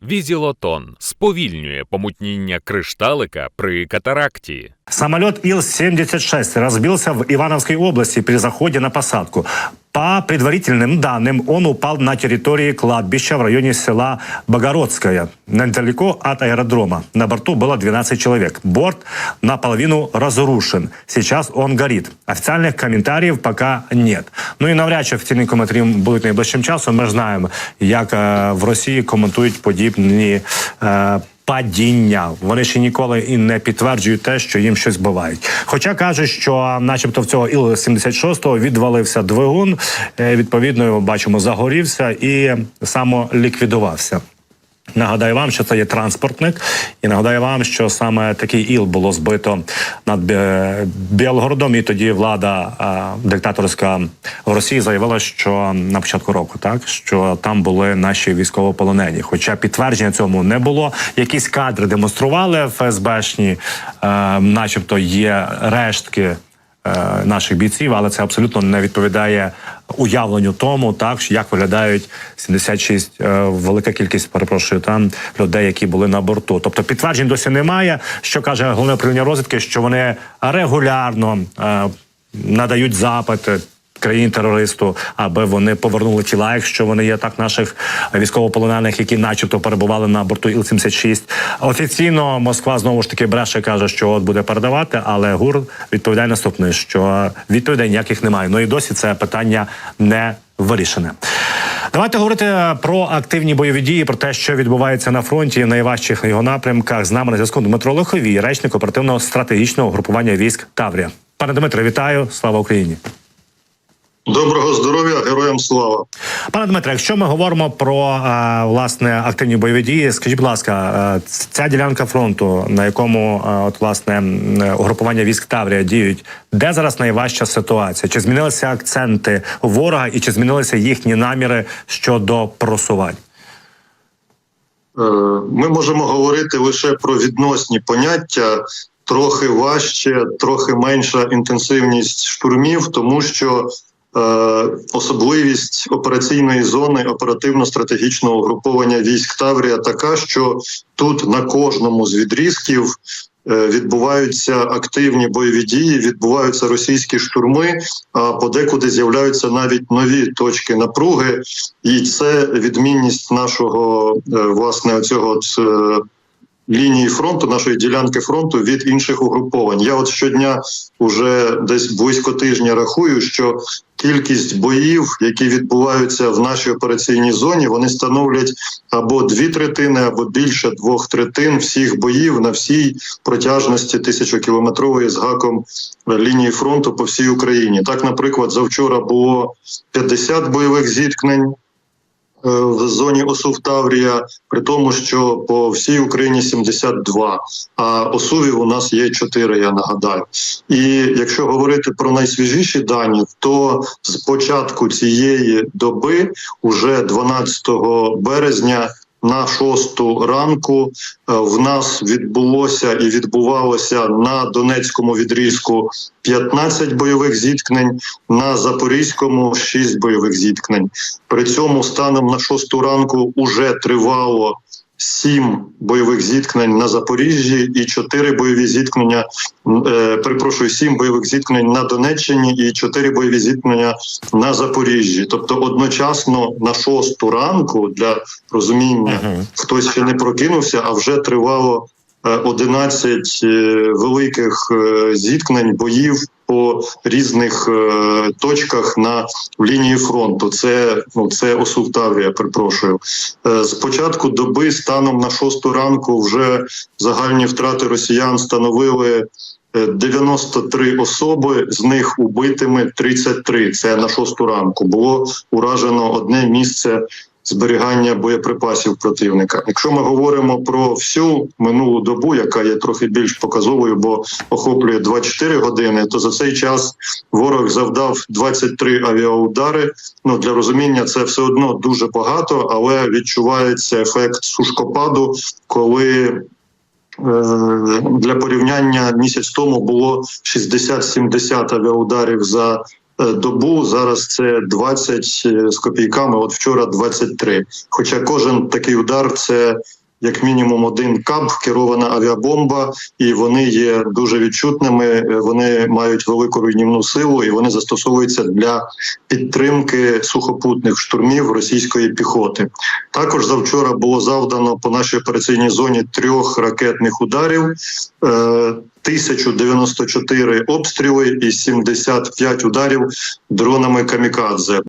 Візілотон сповільнює помутніння кришталика при катаракті. Самолет Ил-76 разбился в Ивановской области при заходе на посадку. По предварительным данным, он упал на территории кладбища в районе села Богородское, недалеко от аэродрома. На борту было 12 человек. Борт наполовину разрушен. Сейчас он горит. Официальных комментариев пока нет. Ну і навряд чи офіційні коментарі будуть найближчим часом. Ми ж знаємо, як в Росії коментують подібні падіння. Вони ще ніколи і не підтверджують те, що їм щось збивають. Хоча кажуть, що начебто в цього Іл-76 відвалився двигун, відповідно, бачимо, загорівся і самоліквідувався. Нагадаю вам, що це є транспортник, і нагадаю вам, що саме такий Іл було збито над Білгородом, і тоді влада диктаторська в Росії заявила, що на початку року, так, що там були наші військовополонені. Хоча підтвердження цьому не було. Якісь кадри демонстрували ФСБшні, начебто є рештки наших бійців, але це абсолютно не відповідає уявленню тому, так, як виглядають 76, велика кількість, перепрошую, там людей, які були на борту. Тобто підтверджень досі немає. Що каже Головне управління розвідки, що вони регулярно надають запити країн-терористу, аби вони повернули тіла, якщо вони є так, наших військовополонених, які начебто перебували на борту Іл-76. Офіційно Москва знову ж таки бреше, каже, що от буде передавати, але ГУР відповідає наступне, що відповідей ніяких немає. Ну і досі це питання не вирішене. Давайте говорити про активні бойові дії, про те, що відбувається на фронті, найважчих на його напрямках. З нами на зв'язку Дмитро Лиховій, речник оперативного стратегічного угрупування військ Таврія. Пане Дмитре, вітаю! Слава Україні! Доброго здоров'я, героям слава. Пане Дмитре, якщо ми говоримо про, власне, активні бойові дії, скажіть, будь ласка, ця ділянка фронту, на якому, от, власне, угрупування військ Таврія діють, де зараз найважча ситуація? Чи змінилися акценти ворога і чи змінилися їхні наміри щодо просувань? Ми можемо говорити лише про відносні поняття. Трохи важче, трохи менша інтенсивність штурмів, тому що особливість операційної зони оперативно-стратегічного угруповання військ Таврія така, що тут на кожному з відрізків відбуваються активні бойові дії, відбуваються російські штурми, а подекуди з'являються навіть нові точки напруги. І це відмінність нашого, власне, оцього лінії фронту, нашої ділянки фронту від інших угруповань. Я от щодня уже десь близько тижня рахую, що кількість боїв, які відбуваються в нашій операційній зоні, вони становлять або 2/3, або більше 2/3 всіх боїв на всій протяжності 1000-кілометрової з гаком лінії фронту по всій Україні. Так, наприклад, завчора було 50 бойових зіткнень в зоні ОСУВ Таврія, при тому, що по всій Україні 72, а ОСУВів у нас є 4, я нагадаю. І якщо говорити про найсвіжіші дані, то з початку цієї доби, уже 12 березня, на 6 ранку в нас відбулося і відбувалося на Донецькому відрізку 15 бойових зіткнень, на Запорізькому 6 бойових зіткнень. При цьому станом на 6 ранку уже тривало 7 бойових зіткнень на Запоріжжі і 4 бойові зіткнення, 7 бойових зіткнень на Донеччині і 4 бойові зіткнення на Запоріжжі. Тобто одночасно на 6 ранку, для розуміння, хтось ще не прокинувся, а вже тривало 11 великих зіткнень, боїв по різних точках на лінії фронту. Це ОСУВ Таврія, перепрошую. З початку доби станом на 6 ранку вже загальні втрати росіян становили 93 особи, з них убитими 33. Це на 6 ранку. Було уражено одне місце зберігання боєприпасів противника. Якщо ми говоримо про всю минулу добу, яка є трохи більш показовою, бо охоплює 24 години, то за цей час ворог завдав 23 авіаудари. Для розуміння, це все одно дуже багато, але відчувається ефект сушкопаду, коли для порівняння місяць тому було 60-70 авіаударів за добу. Зараз це 20 з копійками, от вчора 23. Хоча кожен такий удар – це як мінімум один каб, керована авіабомба, і вони є дуже відчутними, вони мають велику руйнівну силу, і вони застосовуються для підтримки сухопутних штурмів російської піхоти. Також завчора було завдано по нашій операційній зоні 3 ракетних ударів, 1094 обстріли і 75 ударів дронами камікадзе.